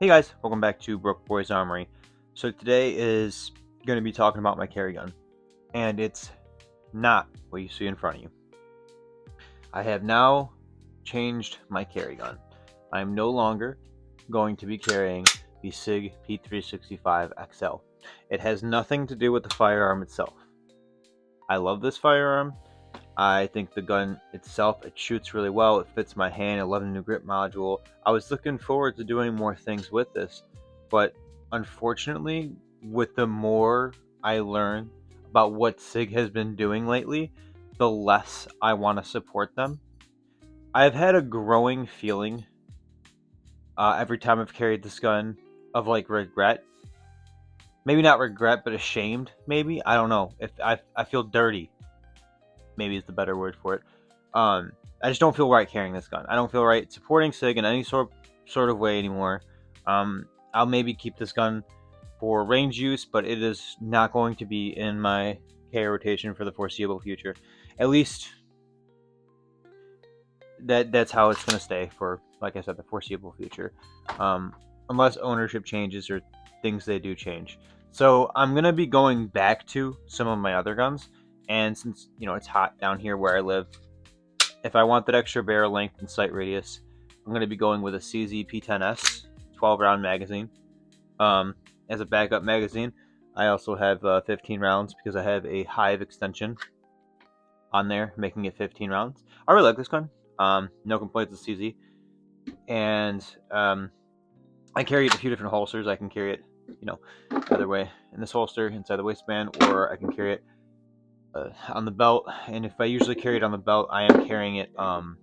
Hey guys, welcome back to Broke Boys Armory. So today is going to be talking about my carry gun, and it's not what you see in front of you. I have now changed my carry gun. I am no longer going to be carrying the SIG P365 XL. It has nothing to do with the firearm itself. I love this firearm. I think the gun itself, it shoots really well. It fits my hand. I love the new grip module. I was looking forward to doing more things with this, but unfortunately, with the more I learn about what SIG has been doing lately, the less I want to support them. I've had a growing feeling every time I've carried this gun of like regret. Maybe not regret, but ashamed. Maybe, I don't know. If I feel dirty, maybe is the better word for it. I just don't feel right carrying this gun. I don't feel right supporting SIG in any sort of way anymore. I'll maybe keep this gun for range use, but it is not going to be in my carry rotation for the foreseeable future. At least that's how it's going to stay for, like I said, the foreseeable future, unless ownership changes or things they do change. So I'm going to be going back to some of my other guns, and since it's hot down here where I live, if I want that extra barrel length and sight radius, I'm going to be going with a CZ P10S 12 round magazine. As a backup magazine, I also have 15 rounds because I have a Hive extension on there, making it 15 rounds. I really like this gun. No complaints with CZ. And I carry it in a few different holsters. I can carry it, either way, in this holster, inside the waistband, or I can carry it on the belt. And if I usually carry it on the belt, I am carrying it. I'll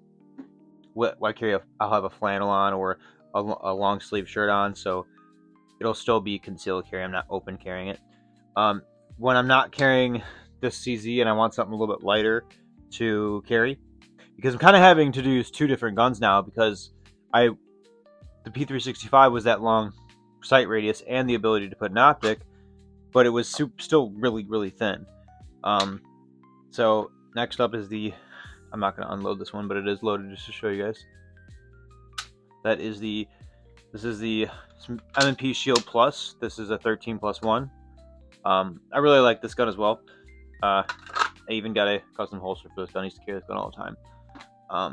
have a flannel on or a long sleeve shirt on, so it'll still be concealed carry. I'm not open carrying it. When I'm not carrying this CZ and I want something a little bit lighter to carry, because I'm kind of having to use two different guns now because the P365 was that long sight radius and the ability to put an optic, but it was still really, really thin. So next up is I'm not going to unload this one, but it is loaded just to show you guys. This is the M&P Shield Plus. This is a 13+1. I really like this gun as well. I even got a custom holster for this gun. I used to carry this gun all the time.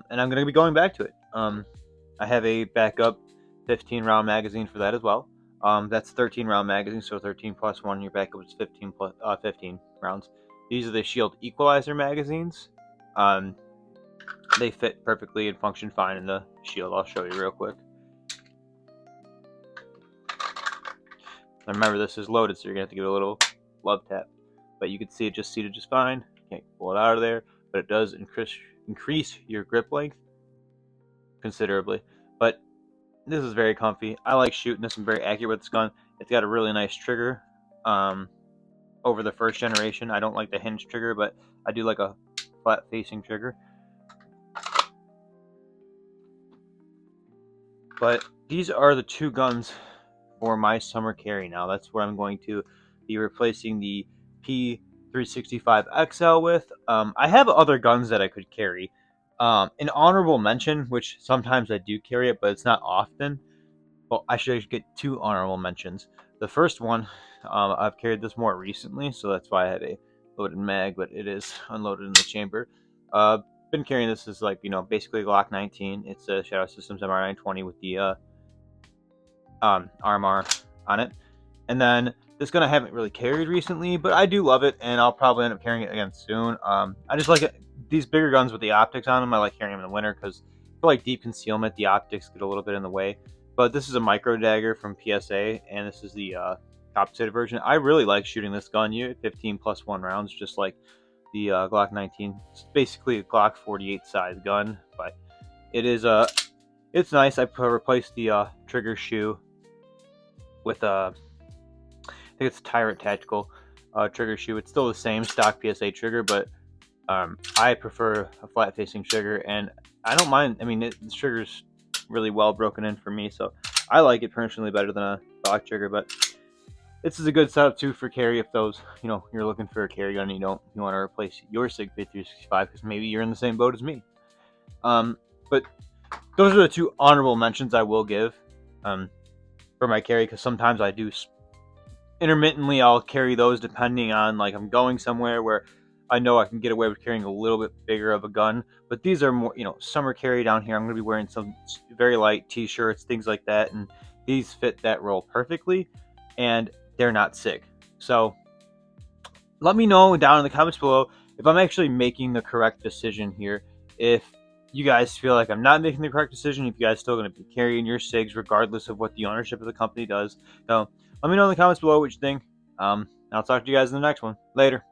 And I'm going to be going back to it. I have a backup 15 round magazine for that as well. That's 13 round magazine, so 13+1. Your backup is 15 rounds. These are the Shield Equalizer magazines. They fit perfectly and function fine in the Shield. I'll show you real quick. Now remember, this is loaded, so you're going to have to give it a little love tap. But you can see it just seated just fine. Can't pull it out of there, but it does increase your grip length considerably. But this is very comfy. I like shooting this. I'm very accurate with this gun. It's got a really nice trigger over the first generation. I don't like the hinge trigger, but I do like a flat-facing trigger. But these are the two guns for my summer carry now. That's what I'm going to be replacing the P365 XL with. I have other guns that I could carry. An honorable mention, which sometimes I do carry it, but it's not often. Well, I should get two honorable mentions. The first one, I've carried this more recently, so that's why I had a loaded mag, but it is unloaded in the chamber. Been carrying this as basically a Glock 19. It's a Shadow Systems MR920 with the RMR on it. And then this gun I haven't really carried recently, but I do love it, and I'll probably end up carrying it again soon. I just like it. These bigger guns with the optics on them, I like carrying them in the winter because for like deep concealment, the optics get a little bit in the way. But this is a micro dagger from PSA, and this is the compensated version. I really like shooting this gun. You get 15+1 rounds, just like the Glock 19. It's basically a Glock 48 size gun, but it's nice. I replaced the trigger shoe with I think it's Tyrant Tactical trigger shoe. It's still the same stock PSA trigger, but I prefer a flat-facing trigger, and I don't mind. I mean, the trigger's really well broken in for me, so I like it personally better than a stock trigger. But this is a good setup too for carry if you're looking for a carry gun and you want to replace your SIG P365 because maybe you're in the same boat as me. But those are the two honorable mentions I will give. for my carry, because sometimes I do intermittently I'll carry those depending on, like, I'm going somewhere where I know I can get away with carrying a little bit bigger of a gun. But these are more, summer carry down here. I'm going to be wearing some very light t-shirts, things like that, and these fit that role perfectly, and they're not sick. So let me know down in the comments below if I'm actually making the correct decision here. If you guys feel like I'm not making the correct decision, if you guys still going to be carrying your SIGs regardless of what the ownership of the company does. So let me know in the comments below what you think. I'll talk to you guys in the next one. Later.